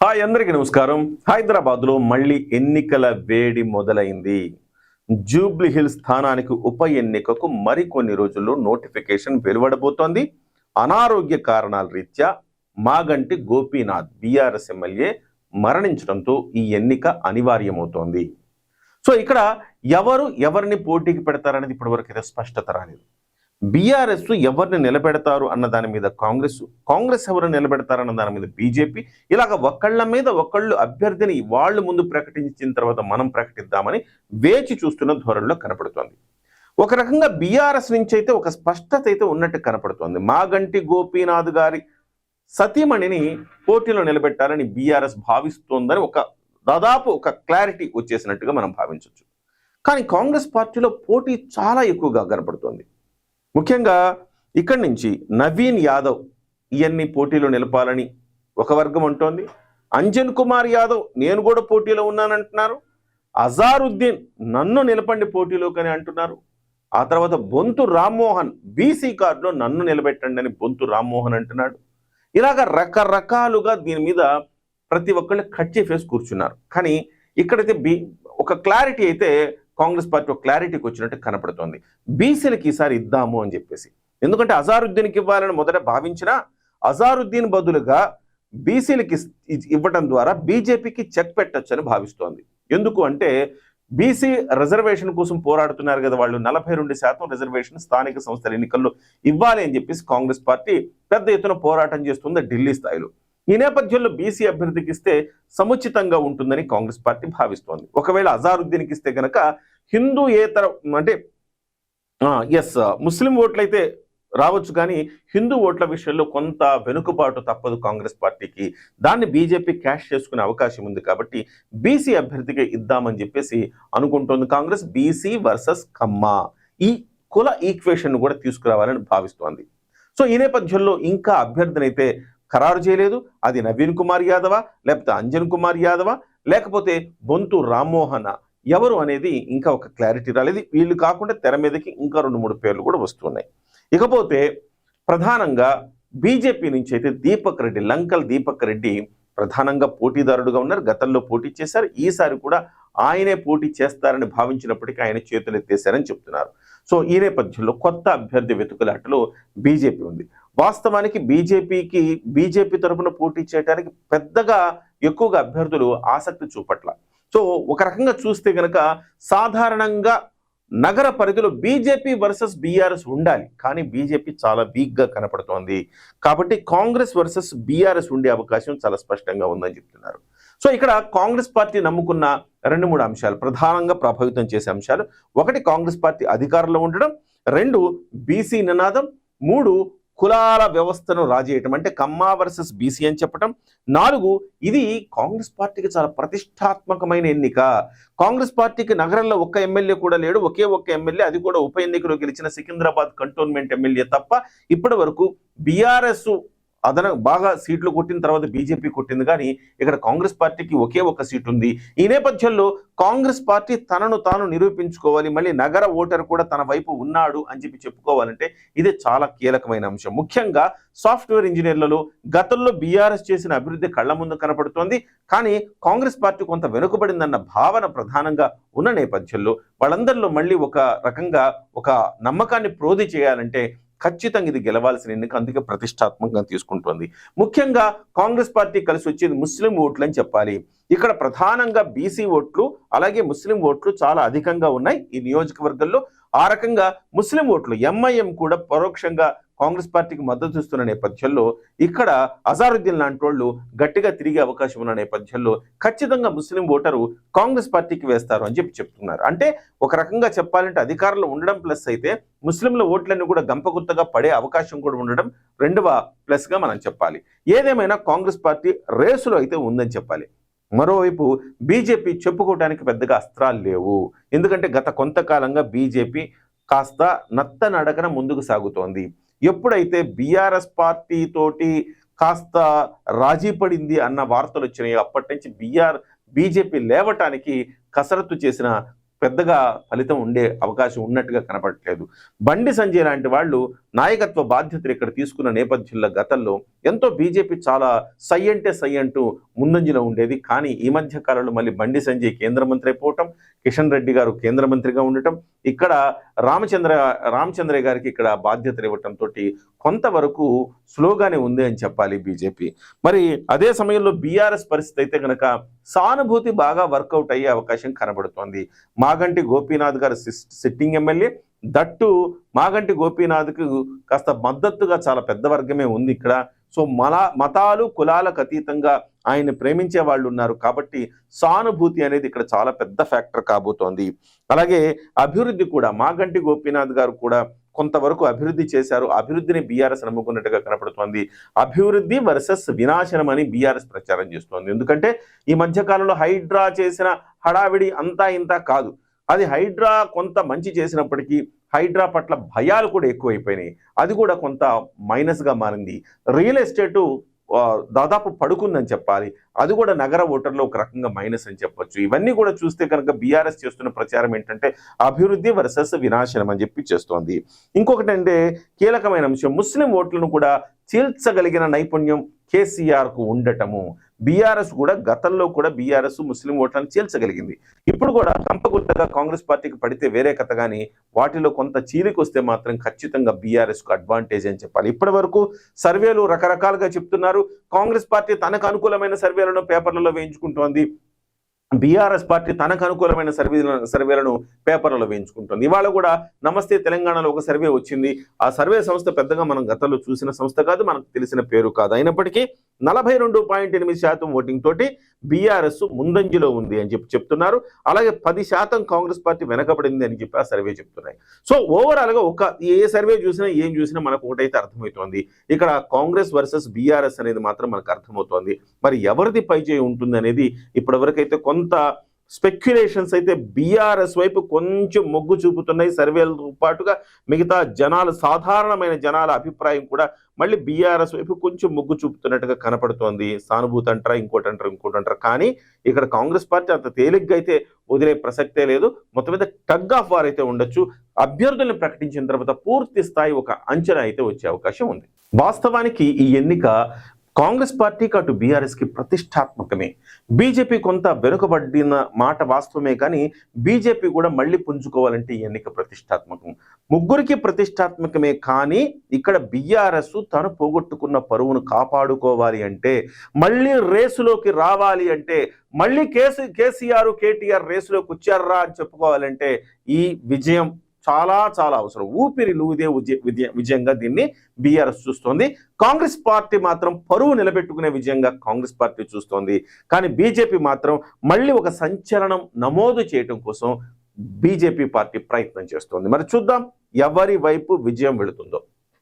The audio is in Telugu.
హాయ్ అందరికీ నమస్కారం. హైదరాబాద్లో మళ్ళీ ఎన్నికల వేడి మొదలైంది. జూబ్లీ హిల్స్ స్థానానికి ఉప ఎన్నికకు మరికొన్ని రోజుల్లో నోటిఫికేషన్ వెలువడబోతోంది. అనారోగ్య కారణాల రీత్యా మాగంటి గోపీనాథ్ బీఆర్ఎస్ ఎమ్మెల్యే మరణించడంతో ఈ ఎన్నిక అనివార్యమవుతోంది. సో ఇక్కడ ఎవరిని పోటీకి పెడతారనేది ఇప్పటివరకు అయితే స్పష్టత రాలేదు. బీఆర్ఎస్ ఎవరిని నిలబెడతారు అన్న దాని మీద కాంగ్రెస్ ఎవరిని నిలబెడతారన్న దాని మీద బీజేపీ, ఇలాగ ఒకళ్ళ మీద ఒకళ్ళు అభ్యర్థిని వాళ్ళు ముందు ప్రకటించిన తర్వాత మనం ప్రకటిద్దామని వేచి చూస్తున్న ధోరణిలో కనపడుతోంది. ఒక రకంగా బీఆర్ఎస్ నుంచి అయితే ఒక స్పష్టత అయితే ఉన్నట్టు కనపడుతోంది. మాగంటి గోపీనాథ్ గారి సతీమణిని పోటీలో నిలబెట్టాలని బీఆర్ఎస్ భావిస్తోందని దాదాపు ఒక క్లారిటీ వచ్చేసినట్టుగా మనం భావించవచ్చు. కానీ కాంగ్రెస్ పార్టీలో పోటీ చాలా ఎక్కువగా కనపడుతోంది. ముఖ్యంగా ఇక్కడి నుంచి నవీన్ యాదవ్ ఇవన్నీ పోటీలో నిలపాలని ఒక వర్గం అంటోంది. అంజన్ కుమార్ యాదవ్ నేను కూడా పోటీలో ఉన్నానంటున్నారు. అజారుద్దీన్ నన్ను నిలపండి పోటీలోకని అంటున్నారు. ఆ తర్వాత బొంతు రామ్మోహన్ బీసీ కార్డులో నన్ను నిలబెట్టండి అని బొంతు రామ్మోహన్ అంటున్నాడు. ఇలాగ రకరకాలుగా దీని మీద ప్రతి ఒక్కళ్ళు కట్ చేసి కూర్చున్నారు. కానీ ఇక్కడైతే ఒక క్లారిటీ అయితే కాంగ్రెస్ పార్టీ ఒక క్లారిటీకి వచ్చినట్టు కనపడుతోంది. బీసీలకి ఈసారి ఇద్దాము అని చెప్పేసి. ఎందుకంటే అజారుద్దీన్కి ఇవ్వాలని మొదట భావించినా అజారుద్దీన్ బదులుగా బీసీలకి ఇవ్వడం ద్వారా బీజేపీకి చెక్ పెట్టొచ్చని భావిస్తోంది. ఎందుకు అంటే బీసీ రిజర్వేషన్ కోసం పోరాడుతున్నారు కదా వాళ్ళు. 42% రిజర్వేషన్ స్థానిక సంస్థల ఎన్నికల్లో ఇవ్వాలి అని చెప్పేసి కాంగ్రెస్ పార్టీ పెద్ద ఎత్తున పోరాటం చేస్తుంది ఢిల్లీ స్థాయిలో. ఈ నేపథ్యంలో బీసీ అభ్యర్థికి ఇస్తే సముచితంగా ఉంటుందని కాంగ్రెస్ పార్టీ భావిస్తోంది. ఒకవేళ అజారుద్దీన్కి ఇస్తే కనుక హిందూయేతర అంటే ముస్లిం ఓట్లయితే రావచ్చు, కానీ హిందూ ఓట్ల విషయంలో కొంత వెనుకబాటు తప్పదు కాంగ్రెస్ పార్టీకి. దాన్ని బీజేపీ క్యాష్ చేసుకునే అవకాశం ఉంది. కాబట్టి బీసీ అభ్యర్థికి ఇద్దామని చెప్పేసి అనుకుంటోంది కాంగ్రెస్. బీసీ వర్సెస్ కమ్మ ఈ కుల ఈక్వేషన్ కూడా తీసుకురావాలని భావిస్తోంది. సో ఈ నేపథ్యంలో ఇంకా అభ్యర్థిని అయితే ఖరారు చేయలేదు. అది నవీన్ కుమార్ యాదవా, లేకపోతే అంజన్ కుమార్ యాదవా, లేకపోతే బొంతు రామ్మోహన్ ఎవరు అనేది ఇంకా ఒక క్లారిటీ రాలేదు. వీళ్ళు కాకుండా తెర మీదకి ఇంకా 2-3 పేర్లు కూడా వస్తున్నాయి. ఇకపోతే ప్రధానంగా బీజేపీ నుంచి అయితే లంకల్ దీపక్ రెడ్డి ప్రధానంగా పోటీదారుడుగా ఉన్నారు. గతంలో పోటీ చేశారు. ఈసారి కూడా ఆయనే పోటీ చేస్తారని భావించినప్పటికీ ఆయన చేతులు ఎత్తేశారని చెప్తున్నారు. సో ఈ నేపథ్యంలో కొత్త అభ్యర్థి వెతుకులాటలో బీజేపీ ఉంది. వాస్తవానికి బీజేపీ తరఫున పోటీ చేయడానికి పెద్దగా ఎక్కువగా అభ్యర్థులు ఆసక్తి చూపట్ల. సో ఒక రకంగా చూస్తే కనుక సాధారణంగా నగర పరిధిలో బీజేపీ వర్సెస్ బీఆర్ఎస్ ఉండాలి, కానీ బీజేపీ చాలా వీక్గా కనపడుతోంది. కాబట్టి కాంగ్రెస్ వర్సెస్ బీఆర్ఎస్ ఉండే అవకాశం చాలా స్పష్టంగా ఉందని చెప్తున్నారు. సో ఇక్కడ కాంగ్రెస్ పార్టీ నమ్ముకున్న 2-3 అంశాలు ప్రధానంగా ప్రభావితం చేసే అంశాలు. 1 కాంగ్రెస్ పార్టీ అధికారంలో ఉండడం, 2 బీసీ నినాదం, 3 కులాల వ్యవస్థను రాజేయటం అంటే కమ్మ వర్సెస్ బీసీ అని చెప్పటం, 4 ఇది కాంగ్రెస్ పార్టీకి చాలా ప్రతిష్టాత్మకమైన ఎన్నిక. కాంగ్రెస్ పార్టీకి నగరంలో ఒక్క ఎమ్మెల్యే కూడా లేడు. ఒకే ఒక్క ఎమ్మెల్యే, అది కూడా ఉప ఎన్నికలో గెలిచిన సికింద్రాబాద్ కంటోన్మెంట్ ఎమ్మెల్యే తప్ప ఇప్పటి వరకు బీఆర్ఎస్ బాగా సీట్లు కొట్టిన తర్వాత బీజేపీ కొట్టింది, కానీ ఇక్కడ కాంగ్రెస్ పార్టీకి ఒకే ఒక్క సీటు ఉంది. ఈ నేపథ్యంలో కాంగ్రెస్ పార్టీ తనను తాను నిరూపించుకోవాలి, మళ్ళీ నగర ఓటర్ కూడా తన వైపు ఉన్నాడు అని చెప్పుకోవాలంటే ఇదే చాలా కీలకమైన అంశం. ముఖ్యంగా సాఫ్ట్వేర్ ఇంజనీర్లలో గతంలో బీఆర్ఎస్ చేసిన అభివృద్ధి కళ్ల ముందు కనపడుతోంది, కానీ కాంగ్రెస్ పార్టీ కొంత వెనుకబడిందన్న భావన ప్రధానంగా ఉన్న నేపథ్యంలో వాళ్ళందరిలో మళ్ళీ ఒక రకంగా ఒక నమ్మకాన్ని ప్రోధి చేయాలంటే ఖచ్చితంగా ఇది గెలవాల్సిన ఎన్నిక, అందుకే ప్రతిష్టాత్మకంగా తీసుకుంటోంది. ముఖ్యంగా కాంగ్రెస్ పార్టీ కలిసి వచ్చేది ముస్లిం ఓట్లు అని చెప్పాలి. ఇక్కడ ప్రధానంగా బీసీ ఓట్లు అలాగే ముస్లిం ఓట్లు చాలా అధికంగా ఉన్నాయి ఈ నియోజకవర్గంలో. ఆ రకంగా ముస్లిం ఓట్లు ఎంఐఎం కూడా పరోక్షంగా కాంగ్రెస్ పార్టీకి మద్దతు ఇస్తున్న నేపథ్యంలో ఇక్కడ అజారుద్దీన్ లాంటి వాళ్ళు గట్టిగా తిరిగే అవకాశం ఉన్న నేపథ్యంలో ఖచ్చితంగా ముస్లిం ఓటరు కాంగ్రెస్ పార్టీకి వేస్తారు అని చెప్తున్నారు. అంటే ఒక రకంగా చెప్పాలంటే అధికారంలో ఉండడం ప్లస్ అయితే ముస్లింల ఓట్లన్నీ కూడా గంపగుత్తగా పడే అవకాశం కూడా ఉండడం 2వ ప్లస్గా మనం చెప్పాలి. ఏదేమైనా కాంగ్రెస్ పార్టీ రేసులో అయితే ఉందని చెప్పాలి. మరోవైపు బీజేపీ చెప్పుకోవడానికి పెద్దగా అస్త్రాలు లేవు. ఎందుకంటే గత కొంతకాలంగా బీజేపీ కాస్త నత్తనడకన ముందుకు సాగుతోంది. ఎప్పుడైతే బీఆర్ఎస్ పార్టీ తోటి కాస్త రాజీ పడింది అన్న వార్తలు వచ్చినాయి, అప్పటి నుంచి బీజేపీ లేవటానికి కసరత్తు చేసిన పెద్దగా ఫలితం ఉండే అవకాశం ఉన్నట్టుగా కనపడట్లేదు. బండి సంజయ్ లాంటి వాళ్ళు నాయకత్వ బాధ్యతలు ఇక్కడ తీసుకున్న నేపథ్యంలో గతంలో ఎంతో బీజేపీ చాలా సై అంటే సై అంటూ ముందంజలో ఉండేది. కానీ ఈ మధ్య కాలంలో మళ్ళీ బండి సంజయ్ కేంద్ర మంత్రి అయిపోవటం, కిషన్ రెడ్డి గారు కేంద్ర మంత్రిగా ఉండటం, ఇక్కడ రామచంద్రయ్య గారికి ఇక్కడ బాధ్యతలు ఇవ్వటంతో కొంతవరకు స్లోగానే ఉంది అని చెప్పాలి బీజేపీ. మరి అదే సమయంలో బీఆర్ఎస్ పరిస్థితి అయితే కనుక సానుభూతి బాగా వర్కౌట్ అయ్యే అవకాశం కనబడుతోంది. మాగంటి గోపీనాథ్ గారు సిట్టింగ్ ఎమ్మెల్యే, దట్టు మాగంటి గోపీనాథ్కు కాస్త మద్దతుగా చాలా పెద్ద వర్గమే ఉంది ఇక్కడ. సో మతాలు కులాలకు అతీతంగా ఆయన ప్రేమించే వాళ్ళు ఉన్నారు కాబట్టి సానుభూతి అనేది ఇక్కడ చాలా పెద్ద ఫ్యాక్టర్ కాబోతోంది. అలాగే అభివృద్ధి కూడా మాగంటి గోపీనాథ్ గారు కూడా కొంతవరకు అభివృద్ధి చేశారు. అభివృద్ధిని బీఆర్ఎస్ నమ్ముకున్నట్టుగా కనపడుతోంది. అభివృద్ధి వర్సెస్ వినాశనం అని బీఆర్ఎస్ ప్రచారం చేస్తోంది. ఎందుకంటే ఈ మధ్యకాలంలో హైడ్రా చేసిన హడావిడి అంతా ఇంత కాదు. అది హైడ్రా కొంత మంచి చేసినప్పటికీ హైడ్రా పట్ల భయాలు కూడా ఎక్కువైపోయినాయి. అది కూడా కొంత మైనస్గా మారింది. రియల్ ఎస్టేటు దాదాపు పడుకుందని చెప్పాలి. అది కూడా నగర ఓటర్లో ఒక రకంగా మైనస్ అని చెప్పొచ్చు. ఇవన్నీ కూడా చూస్తే కనుక బీఆర్ఎస్ చేస్తున్న ప్రచారం ఏంటంటే అభివృద్ధి వర్సెస్ వినాశనం అని చెప్పి చేస్తోంది. ఇంకొకటి అంటే కీలకమైన అంశం, ముస్లిం ఓట్లను కూడా చీల్చగలిగిన నైపుణ్యం కేసీఆర్కు ఉండటము. బీఆర్ఎస్ కూడా గతంలో కూడా బీఆర్ఎస్ ముస్లిం ఓట్లను చీల్చగలిగింది. ఇప్పుడు కూడా కంపగుర్తగా కాంగ్రెస్ పార్టీకి పడితే వేరే కథ, కానీ వాటిలో కొంత చీలికి వస్తే మాత్రం ఖచ్చితంగా బీఆర్ఎస్కు అడ్వాంటేజ్ అని చెప్పాలి. ఇప్పటి వరకు సర్వేలు రకరకాలుగా చెప్తున్నారు. కాంగ్రెస్ పార్టీ తనకు అనుకూలమైన సర్వేలను పేపర్లలో వేయించుకుంటోంది, బీఆర్ఎస్ పార్టీ తనకు అనుకూలమైన సర్వేలను పేపర్లలో వేయించుకుంటుంది. ఇవాళ కూడా నమస్తే తెలంగాణలో ఒక సర్వే వచ్చింది. ఆ సర్వే సంస్థ పెద్దగా మనం గతంలో చూసిన సంస్థ కాదు, మనకు తెలిసిన పేరు కాదు. అయినప్పటికీ 42.8% ఓటింగ్ తోటి బీఆర్ఎస్ ముందంజలో ఉంది అని చెప్తున్నారు. అలాగే 10% కాంగ్రెస్ పార్టీ వెనకబడింది అని చెప్పి ఆ సర్వే చెప్తున్నాయి. సో ఓవరాల్గా ఏ సర్వే చూసినా ఏం చూసినా మనకు ఒకటైతే అర్థమవుతోంది, ఇక్కడ కాంగ్రెస్ వర్సెస్ బీఆర్ఎస్ అనేది మాత్రం మనకు అర్థమవుతోంది. మరి ఎవరిది పైచేయి ఉంటుంది అనేది ఇప్పటివరకైతే కొంత స్పెక్యులేషన్స్ అయితే బీఆర్ఎస్ వైపు కొంచెం మొగ్గు చూపుతున్నాయి. సర్వేలతో పాటుగా మిగతా జనాలు, సాధారణమైన జనాల అభిప్రాయం కూడా మళ్ళీ బీఆర్ఎస్ వైపు కొంచెం మొగ్గు చూపుతున్నట్టుగా కనపడుతోంది. సానుభూతి అంటారా, ఇంకోటి అంటారు. కానీ ఇక్కడ కాంగ్రెస్ పార్టీ అంత తేలిగ్గా అయితే వదిలే ప్రసక్తే లేదు. మొత్తం మీద టగ్ ఆఫ్ వార్ అయితే ఉండొచ్చు. అభ్యర్థులను ప్రకటించిన తర్వాత పూర్తి స్థాయి ఒక అంచనా అయితే వచ్చే అవకాశం ఉంది. వాస్తవానికి ఈ ఎన్నిక కాంగ్రెస్ పార్టీకి అటు బీఆర్ఎస్కి ప్రతిష్టాత్మకమే. బీజేపీ కొంత వెనుకబడిన మాట వాస్తవమే, కానీ బీజేపీ కూడా మళ్ళీ పుంజుకోవాలంటే ఈ ఎన్నిక ప్రతిష్టాత్మకం. ముగ్గురికి ప్రతిష్టాత్మకమే, కానీ ఇక్కడ బీఆర్ఎస్ తను పోగొట్టుకున్న పరువును కాపాడుకోవాలి అంటే, మళ్ళీ రేసులోకి రావాలి అంటే, మళ్ళీ కేసీఆర్ కేటీఆర్ రేసులోకి వచ్చారా అని చెప్పుకోవాలంటే ఈ విజయం చాలా చాలా అవసరం. ఊపిరి లూదే విజయంగా దీన్ని బీఆర్ఎస్ చూస్తోంది. కాంగ్రెస్ పార్టీ మాత్రం పరువు నిలబెట్టుకునే విజయంగా కాంగ్రెస్ పార్టీ చూస్తోంది. కానీ బీజేపీ మాత్రం మళ్ళీ ఒక సంచలనం నమోదు చేయడం కోసం బీజేపీ పార్టీ ప్రయత్నం చేస్తోంది. మరి చూద్దాం ఎవరి వైపు విజయం వెళుతుందో.